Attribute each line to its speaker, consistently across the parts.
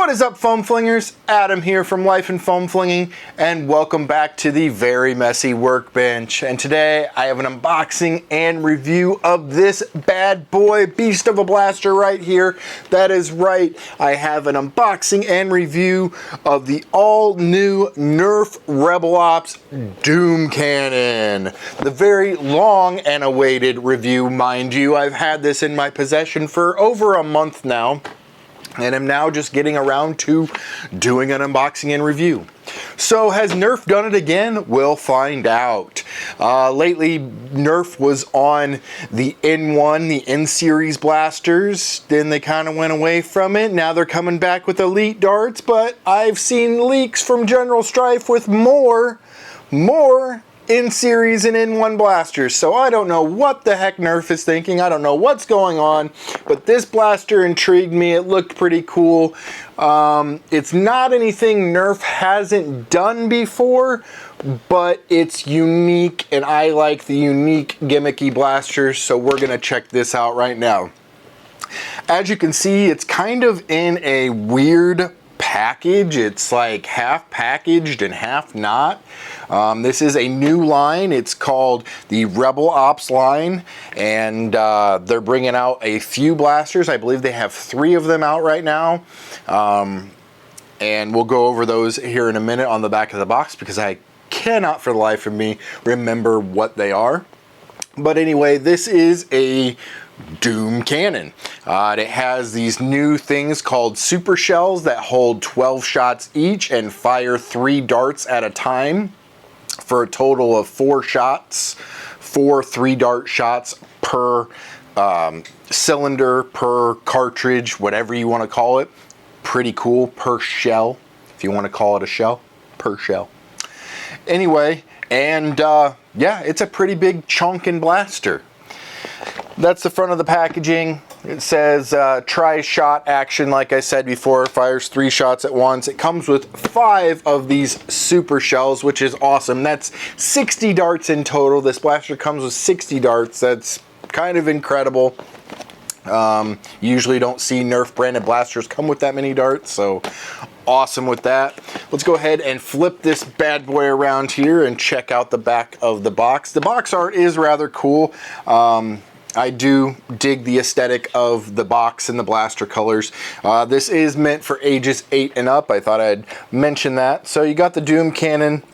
Speaker 1: What is up, foam flingers? Adam here from Life in Foam Flinging, and welcome back to the very messy workbench. And today I have an unboxing and review of this bad boy beast of a blaster right here. That is right, I have an unboxing and review of the all new Nerf Rebel Ops Doom Cannon. The very long and awaited review, mind you. I've had this in my possession for over a month now, and I'm now just getting around to doing an unboxing and review. So has Nerf done it again? We'll find out. Lately, Nerf was on the N1, the N-Series blasters. Then they kind of went away from it. Now they're coming back with Elite darts, but I've seen leaks from General Strife with more N-Series and N1 blasters. So I don't know what the heck Nerf is thinking. I don't know what's going on, but this blaster intrigued me. It looked pretty cool. It's not anything Nerf hasn't done before, but it's unique, and I like the unique gimmicky blasters, so we're gonna check this out right now. As you can see, it's kind of in a weird package. It's like half packaged and half not. This is a new line. It's called the Rebel Ops line, and they're bringing out a few blasters. I believe they have 3 of them out right now, and we'll go over those here in a minute on the back of the box because I cannot for the life of me remember what they are. But anyway, this is a Doom Cannon. It has these new things called super shells that hold 12 shots each and fire 3 darts at a time for a total of 4 shots, 4 3-dart shots per cylinder, per cartridge, whatever you want to call it. Pretty cool. Per shell, if you want to call it a shell, per shell. Anyway, and yeah, it's a pretty big chunkin' blaster. That's the front of the packaging. It says tri-shot action, like I said before, fires 3 shots at once. It comes with 5 of these super shells, which is awesome. That's 60 darts in total. This blaster comes with 60 darts. That's kind of incredible. Usually don't see Nerf branded blasters come with that many darts, so awesome with that. Let's go ahead and flip this bad boy around here and check out the back of the box. The box art is rather cool. I do dig the aesthetic of the box and the blaster colors. This is meant for ages 8 and up. I thought I'd mention that. So you got the Doom Cannon.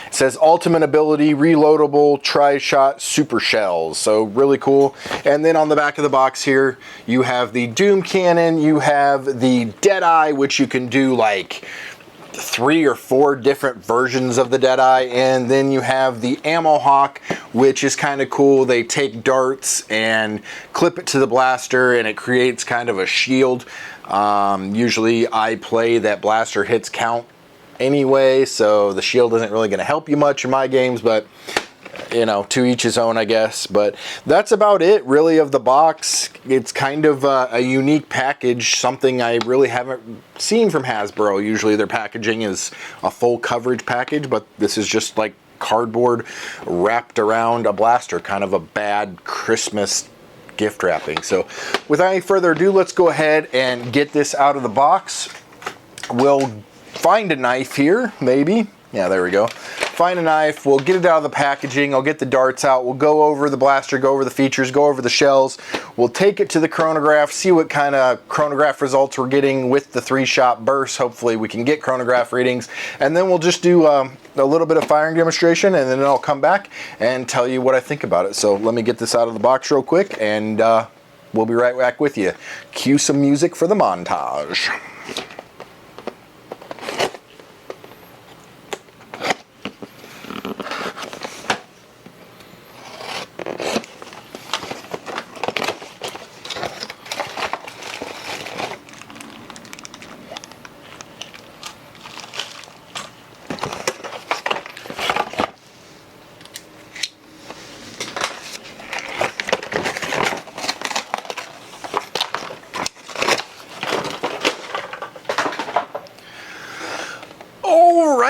Speaker 1: It says ultimate ability, reloadable, tri-shot super shells. So really cool. And then on the back of the box here, you have the Doom Cannon. You have the Deadeye, which you can do like 3 or 4 different versions of the Deadeye, and then you have the Ammo Hawk, which is kind of cool. They take darts and clip it to the blaster, and it creates kind of a shield. Usually I play that blaster hits count anyway, so the shield isn't really going to help you much in my games, but you know, to each his own, I guess. But that's about it, really, of the box. It's kind of a unique package, something I really haven't seen from Hasbro. Usually their packaging is a full coverage package, but this is just like cardboard wrapped around a blaster, kind of a bad Christmas gift wrapping. So without any further ado, let's go ahead and get this out of the box. We'll find a knife here, maybe. Yeah, there we go. Find a knife, we'll get it out of the packaging, I'll get the darts out, we'll go over the blaster, go over the features, go over the shells, we'll take it to the chronograph, see what kind of chronograph results we're getting with the 3-shot bursts. Hopefully we can get chronograph readings, and then we'll just do a little bit of firing demonstration, and then I'll come back and tell you what I think about it. So let me get this out of the box real quick, and we'll be right back with you. Cue some music for the montage.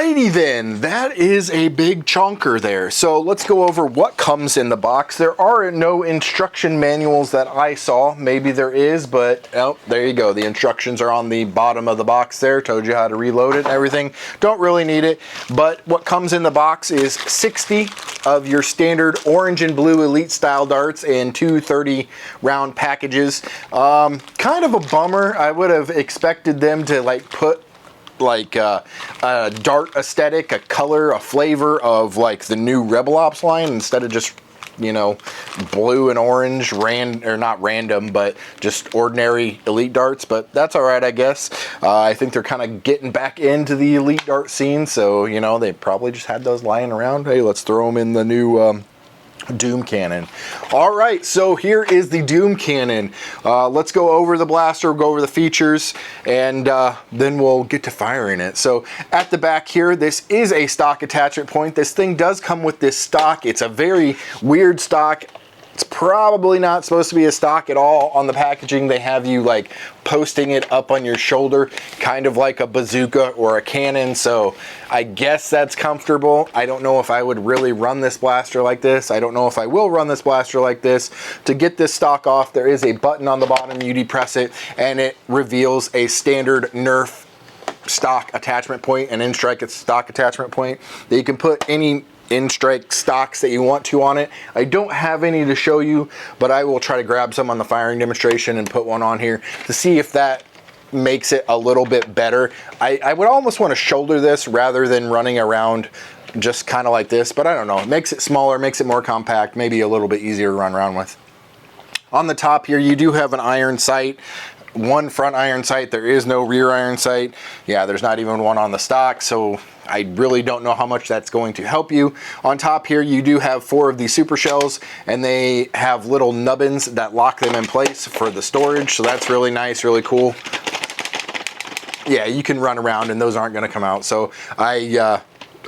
Speaker 1: Alrighty then, that is a big chunker there. So let's go over what comes in the box. There are no instruction manuals that I saw. Maybe there is, but oh, there you go. The instructions are on the bottom of the box there. Told you how to reload it and everything. Don't really need it, but what comes in the box is 60 of your standard orange and blue elite style darts in 230 round packages. Kind of a bummer. I would have expected them to like put like a dart aesthetic, a color, a flavor of like the new Rebel Ops line instead of just, you know, blue and orange, or not random, but just ordinary elite darts. But that's all right, I guess. I think they're kind of getting back into the elite dart scene, so you know they probably just had those lying around. Hey, let's throw them in the new Doom Cannon. All right, so here is the Doom Cannon. Let's go over the blaster, go over the features, and then we'll get to firing it. So at the back here, this is a stock attachment point. This thing does come with this stock. It's a very weird stock. It's probably not supposed to be a stock at all. On the packaging, they have you like posting it up on your shoulder, kind of like a bazooka or a cannon. So I guess that's comfortable. I don't know if I would really run this blaster like this. I don't know if I will run this blaster like this. To get this stock off, there is a button on the bottom. You depress it and it reveals a standard Nerf stock attachment point, an in-strike stock attachment point that you can put any in-strike stocks that you want to on it. I don't have any to show you, but I will try to grab some on the firing demonstration and put one on here to see if that makes it a little bit better. I would almost want to shoulder this rather than running around just kind of like this, but I don't know. It makes it smaller, makes it more compact, maybe a little bit easier to run around with. On the top here, you do have an iron sight. One front iron sight. There is no rear iron sight. Yeah, there's not even one on the stock, so I really don't know how much that's going to help you. On top here, you do have 4 of these super shells, and they have little nubbins that lock them in place for the storage, so that's really nice, really cool. Yeah, you can run around and those aren't going to come out, so I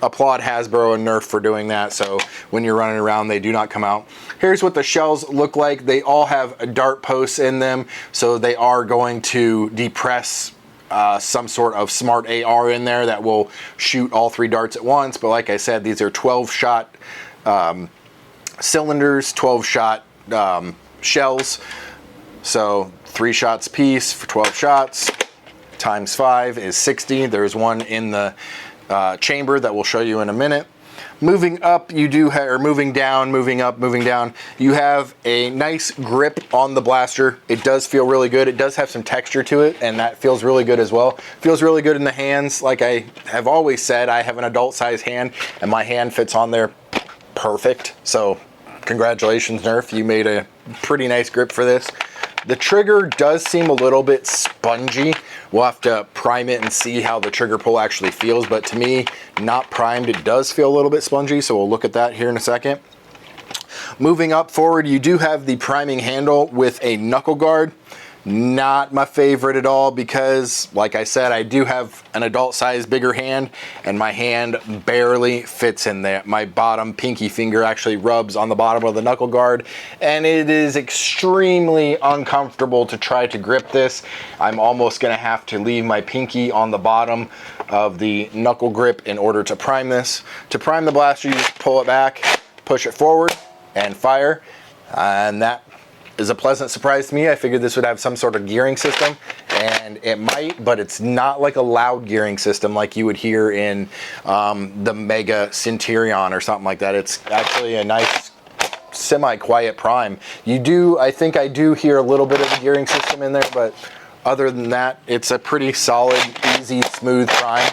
Speaker 1: applaud Hasbro and Nerf for doing that. So when you're running around, they do not come out. Here's what the shells look like. They all have dart posts in them, so they are going to depress some sort of smart AR in there that will shoot all 3 darts at once. But like I said, these are 12-shot cylinders, 12-shot shells. So 3 shots a piece for 12 shots times 5 is 60. There's one in the chamber that we'll show you in a minute. Moving up, you do have, or moving down, moving up, moving down, you have a nice grip on the blaster. It does feel really good. It does have some texture to it, and that feels really good as well. Feels really good in the hands. Like I have always said, I have an adult size hand, and my hand fits on there perfect. So congratulations, Nerf. You made a pretty nice grip for this. The trigger does seem a little bit spongy. We'll have to prime it and see how the trigger pull actually feels, but to me, not primed, it does feel a little bit spongy, so we'll look at that here in a second. Moving up forward, you do have the priming handle with a knuckle guard. Not my favorite at all because, like I said, I do have an adult size bigger hand and my hand barely fits in there. My bottom pinky finger actually rubs on the bottom of the knuckle guard and it is extremely uncomfortable to try to grip this. I'm almost gonna have to leave my pinky on the bottom of the knuckle grip in order to prime this. To prime the blaster, you just pull it back, push it forward and fire, and that is a pleasant surprise to me. I figured this would have some sort of gearing system, and it might, but it's not like a loud gearing system like you would hear in the Mega Centurion or something like that. It's actually a nice semi-quiet prime. I think I do hear a little bit of a gearing system in there, but other than that, it's a pretty solid, easy, smooth prime.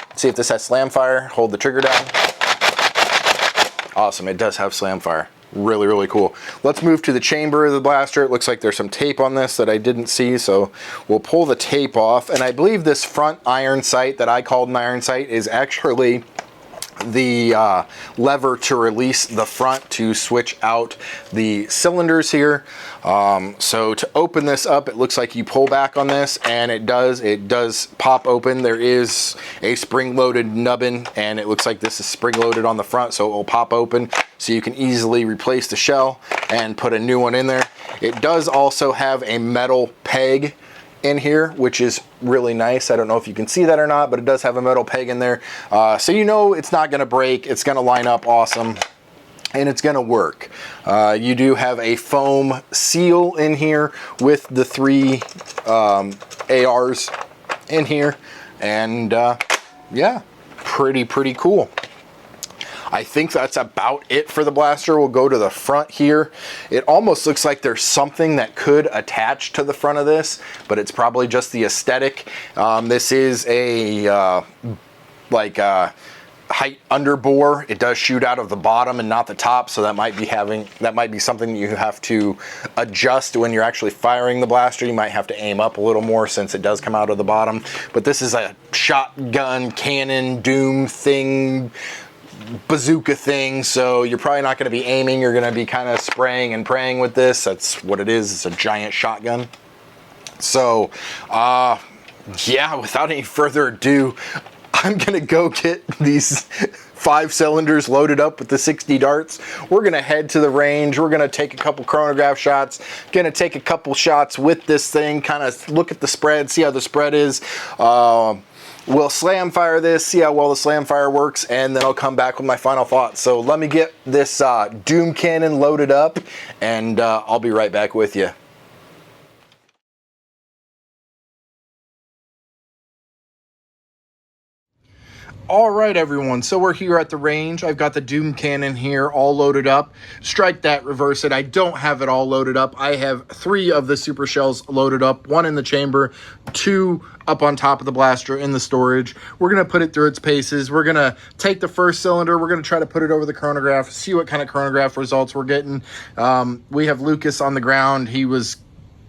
Speaker 1: Let's see if this has slam fire. Hold the trigger down. Awesome, it does have slam fire. Really, really cool. Let's move to the chamber of the blaster. It looks like there's some tape on this that I didn't see, so we'll pull the tape off. And I believe this front iron sight that I called an iron sight is actually the lever to release the front to switch out the cylinders here. So to open this up, it looks like you pull back on this and it does pop open. There is a spring-loaded nubbin and it looks like this is spring-loaded on the front, so it will pop open so you can easily replace the shell and put a new one in there. It does also have a metal peg in here, which is really nice. I don't know if you can see that or not, but it does have a metal peg in there. So you know it's not gonna break, it's gonna line up awesome, and it's gonna work. You do have a foam seal in here with the 3 ARs in here, and yeah, pretty cool. I think that's about it for the blaster. We'll go to the front here. It almost looks like there's something that could attach to the front of this, but it's probably just the aesthetic. This is a height underbore. It does shoot out of the bottom and not the top, so that might be something you have to adjust when you're actually firing the blaster. You might have to aim up a little more since it does come out of the bottom. But this is a shotgun cannon doom thing, bazooka thing, so you're probably not going to be aiming. You're going to be kind of spraying and praying with this. That's what it is. It's a giant shotgun. So yeah, without any further ado, I'm gonna go get these 5 cylinders loaded up with the 60 darts. We're gonna head to the range. We're gonna take a couple chronograph shots, gonna take a couple shots with this thing, kind of look at the spread, see how the spread is. We'll slam fire this, see how well the slam fire works, and then I'll come back with my final thoughts. So let me get this Doom Cannon loaded up, and I'll be right back with you. All right, everyone, so we're here at the range. I've got the Doom Cannon here all loaded up. Strike that, reverse it. I don't have it all loaded up. I have 3 of the super shells loaded up, 1 in the chamber, 2 up on top of the blaster in the storage. We're gonna put it through its paces. We're gonna take the first cylinder. We're gonna try to put it over the chronograph, see what kind of chronograph results we're getting. We have Lucas on the ground. He was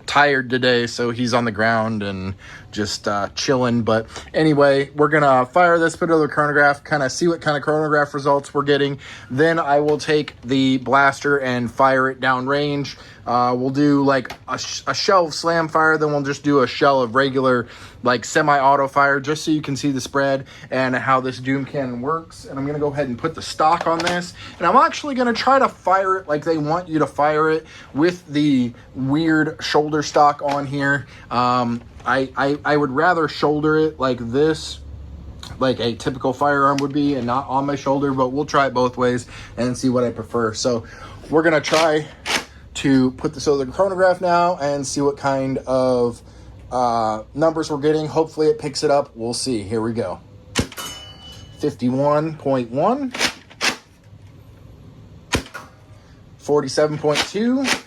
Speaker 1: tired today, so he's on the ground and just chilling. But anyway, we're gonna fire this, put it over the chronograph, kind of see what kind of chronograph results we're getting. Then I will take the blaster and fire it down range. We'll do like a shell of slam fire, then we'll just do a shell of regular like semi-auto fire, just so you can see the spread and how this Doom Cannon works. And I'm gonna go ahead and put the stock on this, and I'm actually gonna try to fire it like they want you to fire it, with the weird shoulder stock on here. I would rather shoulder it like this, like a typical firearm would be, and not on my shoulder, but we'll try it both ways and see what I prefer. So we're gonna try to put this over the chronograph now and see what kind of numbers we're getting. Hopefully it picks it up. We'll see. Here we go. 51.1, 47.2,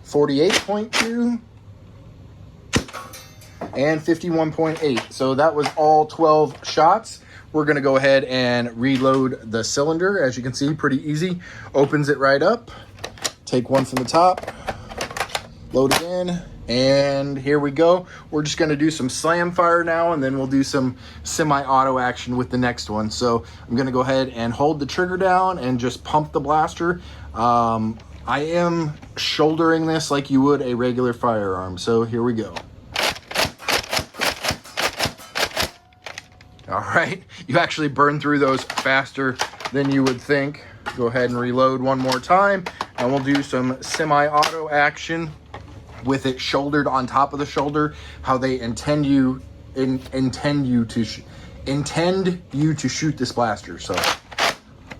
Speaker 1: 48.2, and 51.8. So that was all 12 shots. We're gonna go ahead and reload the cylinder. As you can see, pretty easy. Opens it right up. Take one from the top, load it in, and here we go. We're just gonna do some slam fire now, and then we'll do some semi-auto action with the next one. So I'm gonna go ahead and hold the trigger down and just pump the blaster. I am shouldering this like you would a regular firearm. So here we go. All right, you actually burn through those faster than you would think. Go ahead and reload one more time, and we'll do some semi-auto action with it shouldered on top of the shoulder, how they intend you to shoot this blaster. So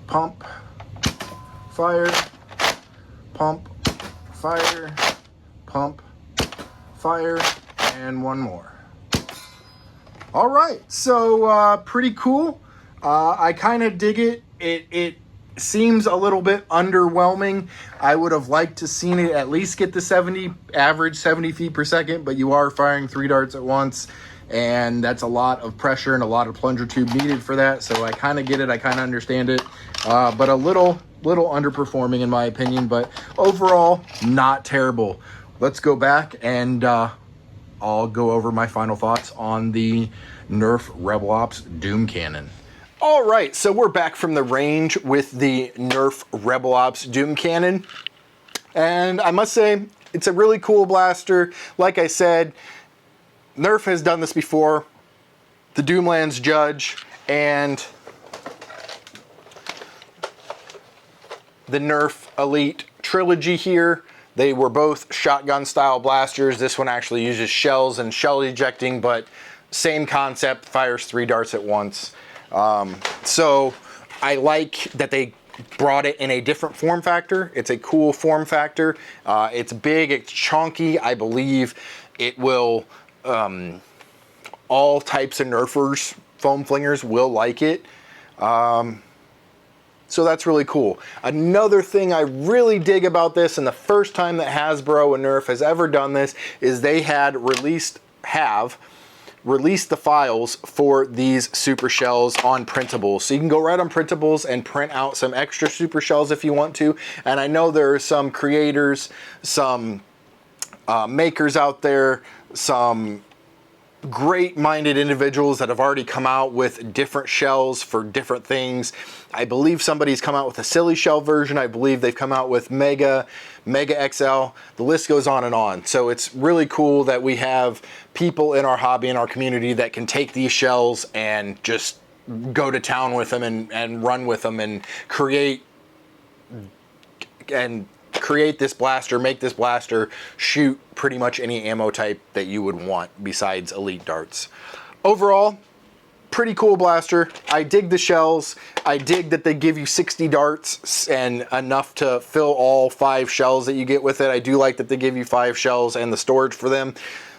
Speaker 1: pump, fire, pump, fire, pump, fire, and one more. All right, so pretty cool. I kind of dig it. It seems a little bit underwhelming. I would have liked to seen it at least get the average 70 feet per second, but you are firing 3 darts at once, and that's a lot of pressure and a lot of plunger tube needed for that. So I kind of get it. I kind of understand it, but a little underperforming in my opinion. But overall, not terrible. Let's go back and I'll go over my final thoughts on the Nerf Rebel Ops Doom Cannon. All right, so we're back from the range with the Nerf Rebel Ops Doom Cannon. And I must say, it's a really cool blaster. Like I said, Nerf has done this before. The Doomlands Judge and the Nerf Elite Trilogy here. They were both shotgun style blasters. This one actually uses shells and shell ejecting, but same concept, fires 3 darts at once. So I like that they brought it in a different form factor. It's a cool form factor. It's big, it's chunky. I believe it will, all types of Nerfers, foam flingers will like it. So that's really cool. Another thing I really dig about this, and the first time that Hasbro and Nerf has ever done this, is they have released the files for these super shells on printables. So you can go right on printables and print out some extra super shells if you want to. And I know there are some creators, some makers out there, some great-minded individuals that have already come out with different shells for different things. I believe somebody's come out with a silly shell version. I believe they've come out with Mega XL. The list goes on and on. So it's really cool that we have people in our hobby, in our community, that can take these shells and just go to town with them and run with them and create this blaster, make this blaster shoot pretty much any ammo type that you would want besides elite darts. Overall, pretty cool blaster. I dig the shells. I dig that they give you 60 darts and enough to fill all 5 shells that you get with it. I do like that they give you 5 shells and the storage for them.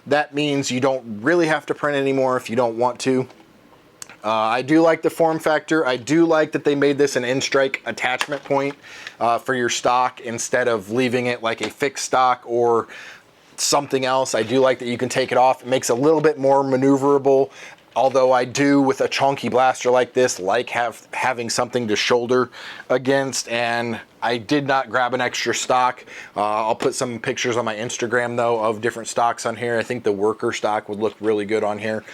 Speaker 1: That means you don't really have to print anymore if you don't want to. I do like the form factor. I do like that they made this an in-strike attachment point for your stock instead of leaving it like a fixed stock or something else. I do like that you can take it off. It makes it a little bit more maneuverable. Although I do, with a chunky blaster like this, like having something to shoulder against, and I did not grab an extra stock. I'll put some pictures on my Instagram, though, of different stocks on here. I think the worker stock would look really good on here.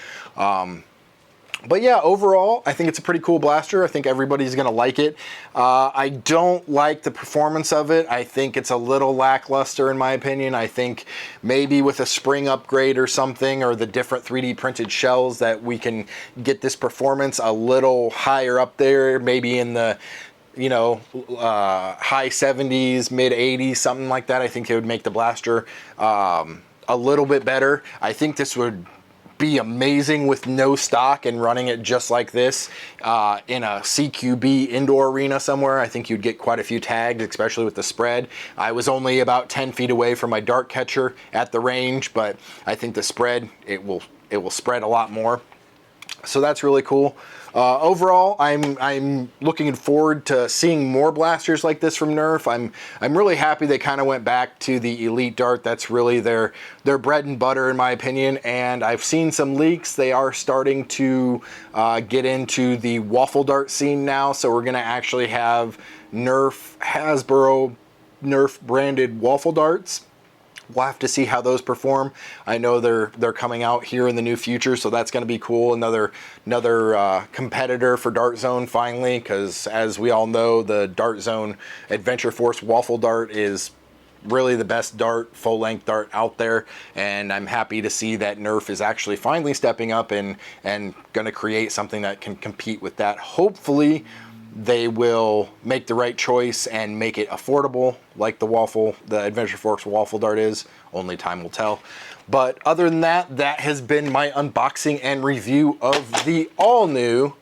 Speaker 1: But yeah, overall, I think it's a pretty cool blaster. I think everybody's going to like it. I don't like the performance of it. I think it's a little lackluster in my opinion. I think maybe with a spring upgrade or something, or the different 3D printed shells, that we can get this performance a little higher up there, maybe in the high 70s, mid 80s, something like that. I think it would make the blaster a little bit better. I think this would be amazing with no stock and running it just like this in a CQB indoor arena somewhere. I think you'd get quite a few tags, especially with the spread. I was only about 10 feet away from my dart catcher at the range, but I think the spread, it will spread a lot more. So that's really cool. Overall, I'm looking forward to seeing more blasters like this from Nerf. I'm really happy they kind of went back to the elite dart. That's really their bread and butter, in my opinion. And I've seen some leaks. They are starting to get into the waffle dart scene now. So we're going to actually have Hasbro Nerf branded waffle darts. We'll have to see how those perform. I know they're coming out here in the near future, so that's going to be cool. Another competitor for Dart Zone finally, because as we all know, the Dart Zone Adventure Force waffle dart is really the best dart, full-length dart out there, and I'm happy to see that Nerf is actually finally stepping up and going to create something that can compete with that. Hopefully they will make the right choice and make it affordable like the Adventure Force waffle dart is. Only time will tell. But other than that, that has been my unboxing and review of the all-new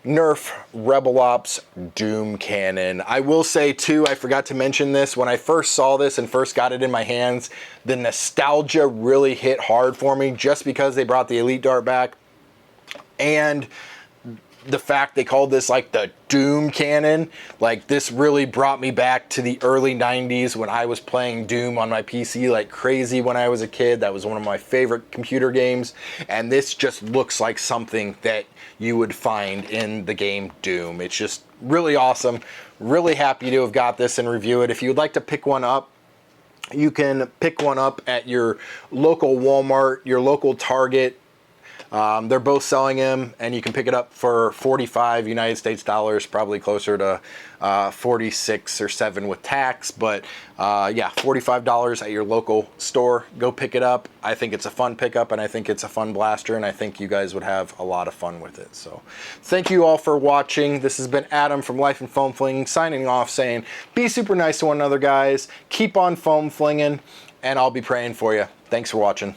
Speaker 1: Nerf Rebel Ops Doom Cannon. I will say too, I forgot to mention this, when I first saw this and first got it in my hands, the nostalgia really hit hard for me just because they brought the Elite Dart back, and the fact they called this like the Doom Cannon, like this really brought me back to the early 90s when I was playing Doom on my PC like crazy when I was a kid. That was one of my favorite computer games, and this just looks like something that you would find in the game Doom. It's just really awesome. Really happy to have got this and review it. If you would like to pick one up, you can pick one up at your local Walmart, your local Target, They're both selling them, and you can pick it up for 45 United States dollars, probably closer to 46 or 7 with tax. But yeah, $45 at your local store. Go pick it up. I think it's a fun pickup, and I think it's a fun blaster, and I think you guys would have a lot of fun with it. So thank you all for watching. This has been Adam from Life in Foam Fling signing off, saying be super nice to one another, guys. Keep on foam flinging, and I'll be praying for you. Thanks for watching.